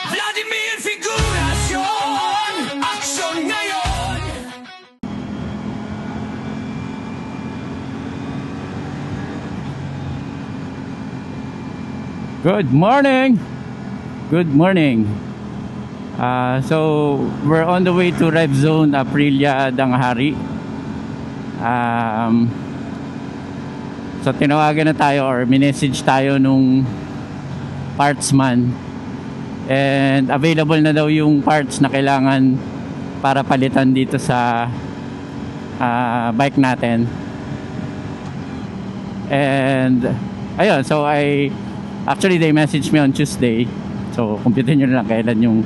Vladimir Figurasyon, aksyon ngayon. Good morning! Good morning! So, we're on the way to Rev Zone Aprilia Danghari. So, tinawagan na tayo or minessage tayo nung partsman. And available na daw yung parts na kailangan para palitan dito sa bike natin. And, ayun, so actually, they messaged me on Tuesday. So, computer nyo na lang kailan yung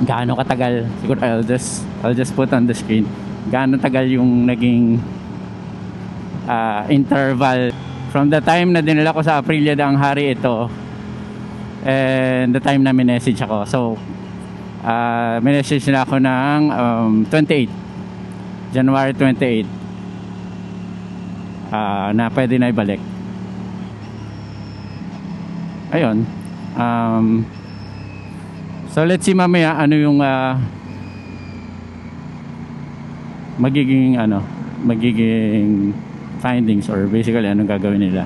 gaano katagal. Siguro, I'll just put on the screen. Gaano tagal yung naging interval from the time na dinala ko sa Aprilia Danghari ito and the time na minessage ako. So, minessage na ako ng 28. January 28. Na pwede na ibalik. Ayun. So let's see mamaya ano yung magiging findings or basically anong gagawin nila.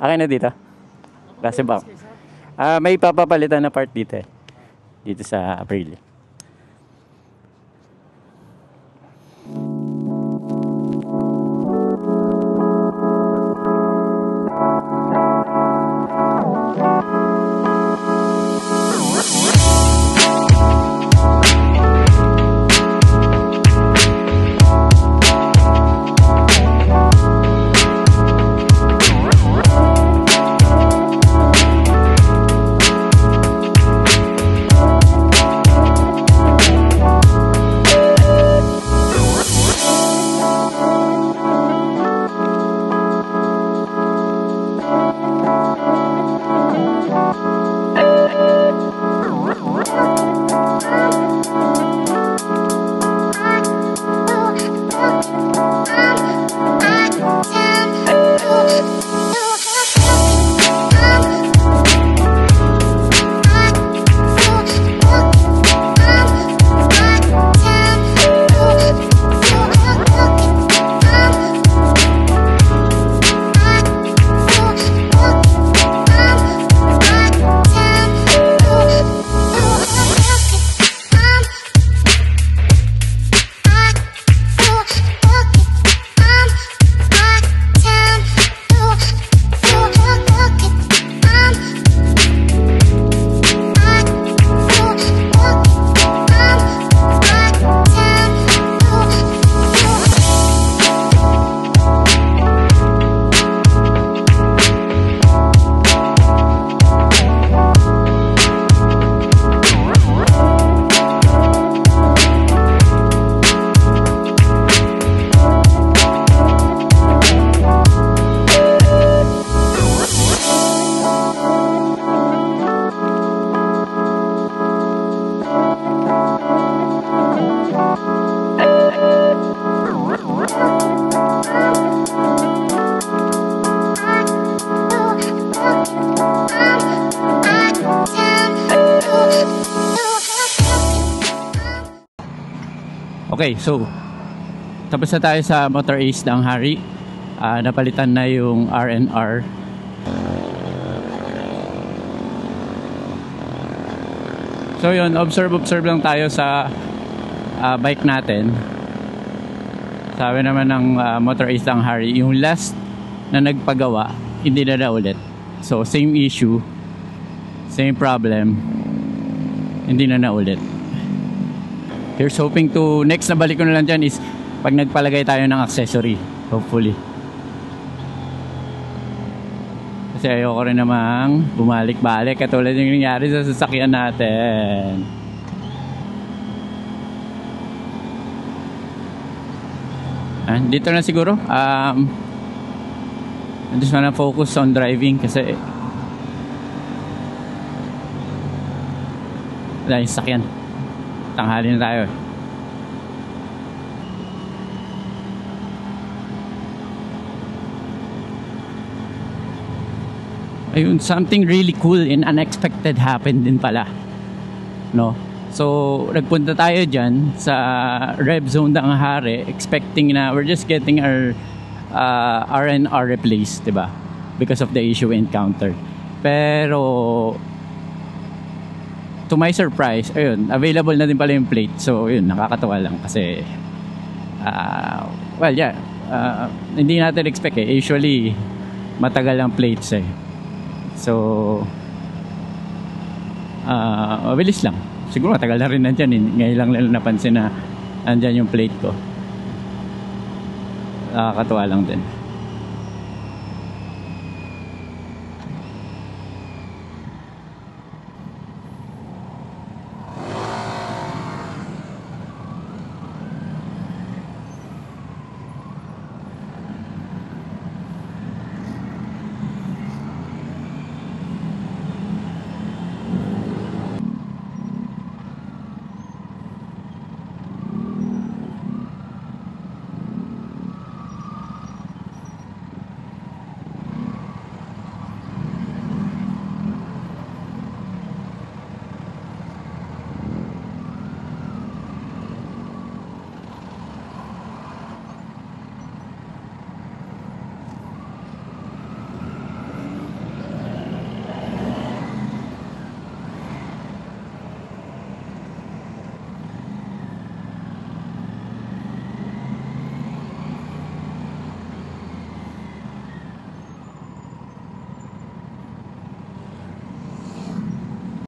Akin na dito. Kasi ba? May papapalitan na part dito eh. Dito sa Aprilia. Okay, so tapos na tayo sa Motor Ace Danghari. Napalitan na yung R&R. So yun, observe lang tayo sa bike natin. Sabi naman ng Motor Ace Danghari, yung last na nagpagawa, hindi na ulit. So same issue, same problem, hindi na ulit. Here's hoping to, next na balik ko na lang dyan is pag nagpalagay tayo ng accessory, hopefully. Kasi ayoko rin namang bumalik-balik katulad yung nangyari sa sasakyan natin. Dito na siguro. I just wanna focus on driving kasi dahil sakyan. Tanghali na tayo. Ayun, something really cool and unexpected happened din pala. No? So, nagpunta tayo dyan sa rev zone ng Hare, expecting na we're just getting our R&R replaced, diba? Because of the issue we encountered. Pero, to my surprise, ayun, available na din pala yung plate. So, yun, nakakatawa lang kasi, well, yeah, hindi natin expect eh. Usually, matagal ang plates eh. So, mabilis lang. Siguro matagal na rin nandyan. Ngayon lang napansin na nandyan yung plate ko. Nakakatuwa lang din.